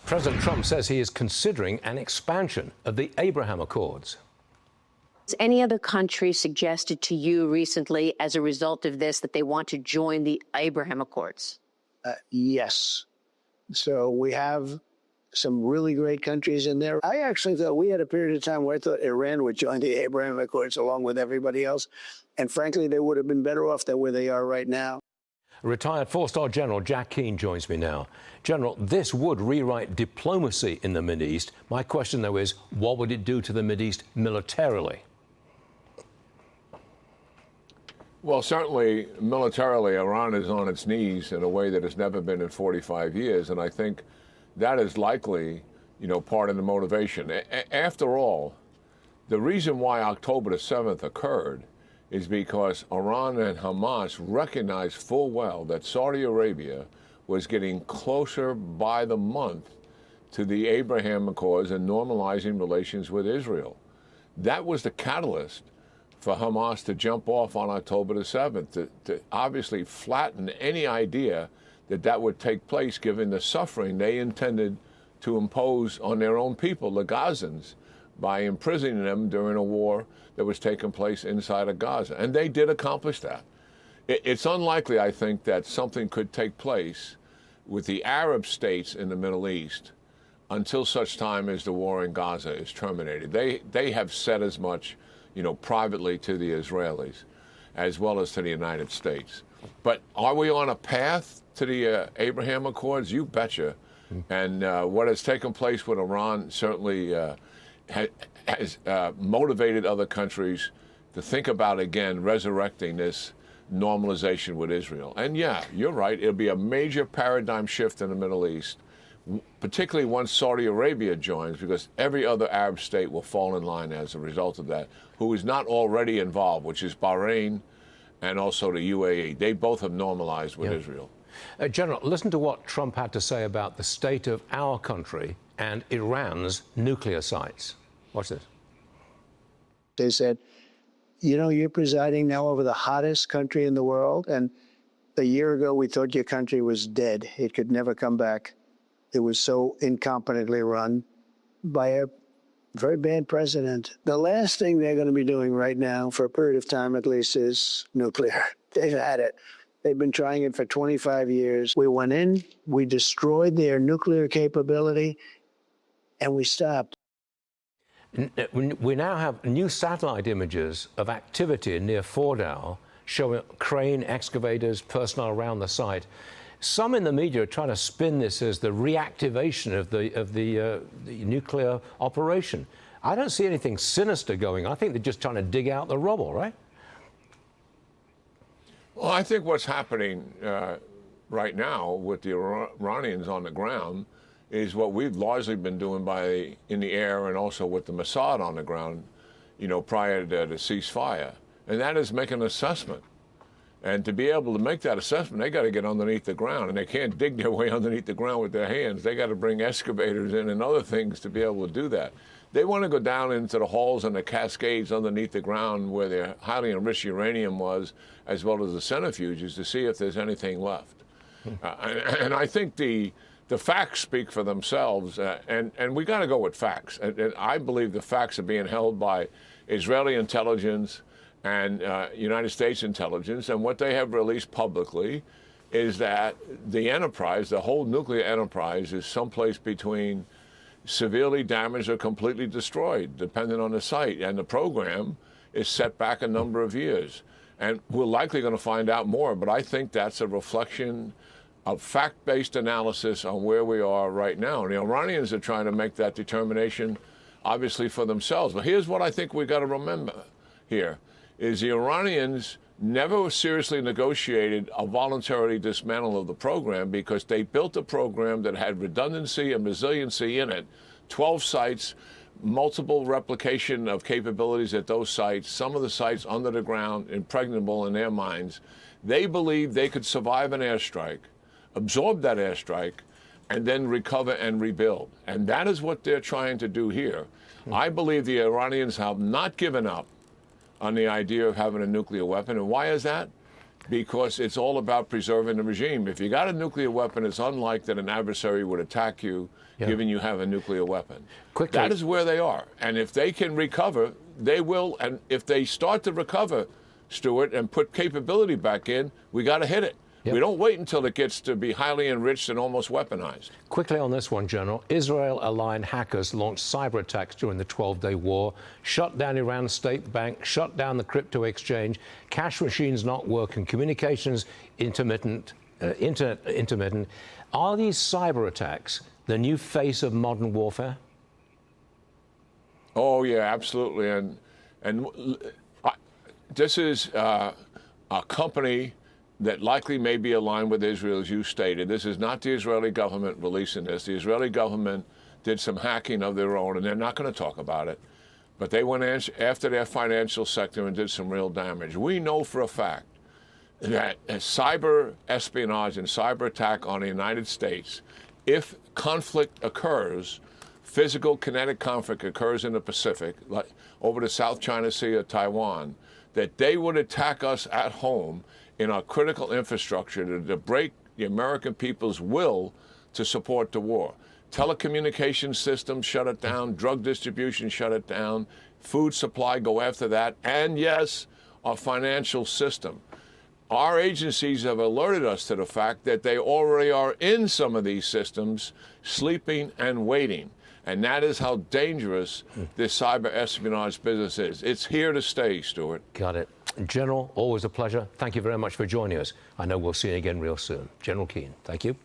President Trump says he is considering an expansion of the Abraham Accords. Has any other country suggested to you recently, as a result of this, that they want to join the Abraham Accords? Yes. So we have some really great countries in there. I actually thought we had a period of time where I thought Iran would join the Abraham Accords along with everybody else. And frankly, they would have been better off than where they are right now. Retired four-star General Jack Keane joins me now. General, this would rewrite diplomacy in the Mideast. My question, though, is what would it do to the Mideast militarily? Well, certainly militarily, Iran is on its knees in a way that it's never been in 45 years. And I think that is likely, part of the motivation. After all, the reason why October the 7th occurred is because Iran and Hamas recognized full well that Saudi Arabia was getting closer by the month to the Abraham Accords and normalizing relations with Israel. That was the catalyst for Hamas to jump off on October the 7th, to obviously flatten any idea that that would take place given the suffering they intended to impose on their own people, the Gazans, by imprisoning them during a war that was taking place inside of Gaza. And they did accomplish that. It's unlikely, I think, that something could take place with the Arab states in the Middle East until such time as the war in Gaza is terminated. They have said as much, privately to the Israelis, as well as to the United States. But are we on a path to the Abraham Accords? You betcha. And what has taken place with Iran certainly has motivated other countries to think about, again, resurrecting this normalization with Israel. And yeah, you're right, it'll be a major paradigm shift in the Middle East, particularly once Saudi Arabia joins, because every other Arab state will fall in line as a result of that, who is not already involved, which is Bahrain and also the UAE. They both have normalized with Israel. General, listen to what Trump had to say about the state of our country and Iran's nuclear sites. Watch this. They said, you're presiding now over the hottest country in the world. And a year ago, we thought your country was dead. It could never come back. It was so incompetently run by a very bad president. The last thing they're going to be doing right now, for a period of time at least, is nuclear. They've had it. They've been trying it for 25 years. We went in, we destroyed their nuclear capability, and we stopped. We now have new satellite images of activity near Fordow showing crane excavators, personnel around the site. Some in the media are trying to spin this as the reactivation of the nuclear operation. I don't see anything sinister going on. I think they're just trying to dig out the rubble, right? Well, I think what's happening right now with the Iranians on the ground is what we've largely been doing in the air and also with the Mossad on the ground, prior to the ceasefire. And that is make an assessment. And to be able to make that assessment, they got to get underneath the ground, and they can't dig their way underneath the ground with their hands. They got to bring excavators in and other things to be able to do that. They want to go down into the holes and the cascades underneath the ground where their highly enriched uranium was, as well as the centrifuges, to see if there's anything left. And I think the facts speak for themselves, and we got to go with facts. And I believe the facts are being held by Israeli intelligence and United States intelligence, and what they have released publicly is that the enterprise, the whole nuclear enterprise, is someplace between severely damaged or completely destroyed, depending on the site. And the program is set back a number of years. And we're likely going to find out more, but I think that's a reflection of fact-based analysis on where we are right now. And the Iranians are trying to make that determination, obviously, for themselves. But here's what I think we got to remember here, is the Iranians never seriously negotiated a voluntary dismantling of the program, because they built a program that had redundancy and resiliency in it, 12 sites, multiple replication of capabilities at those sites, some of the sites under the ground, impregnable in their minds. They believed they could survive an airstrike, absorb that airstrike, and then recover and rebuild. And that is what they're trying to do here. I believe the Iranians have not given up on the idea of having a nuclear weapon. And why is that? because it's all about preserving the regime. If you got a nuclear weapon, it's unlike that an adversary would attack you, given you have a nuclear weapon. Quickly. That is where they are. And if they can recover, they will. And if they start to recover, Stuart, and put capability back in, we got to hit it. Yep. We don't wait until it gets to be highly enriched and almost weaponized. Quickly on this one, General. Israel-aligned hackers launched cyber attacks during the 12-day war, shut down Iran's state bank, shut down the crypto exchange, cash machines not working, communications intermittent, internet intermittent. Are these cyber attacks the new face of modern warfare? Oh, yeah, absolutely. And this is a company that likely may be aligned with Israel, as you stated. This is not the Israeli government releasing this. The Israeli government did some hacking of their own, and they're not going to talk about it. But they went after their financial sector and did some real damage. We know for a fact that a cyber espionage and cyber attack on the United States, if conflict occurs, physical kinetic conflict occurs in the Pacific, like over the South China Sea or Taiwan, that they would attack us at home in our critical infrastructure to break the American people's will to support the war. Telecommunications systems shut it down, drug distribution shut it down, food supply go after that, and yes, our financial system. Our agencies have alerted us to the fact that they already are in some of these systems, sleeping and waiting. And that is how dangerous this cyber espionage business is. It's here to stay, Stuart. Got it. General, always a pleasure. Thank you very much for joining us. I know we'll see you again real soon. General Keane, thank you.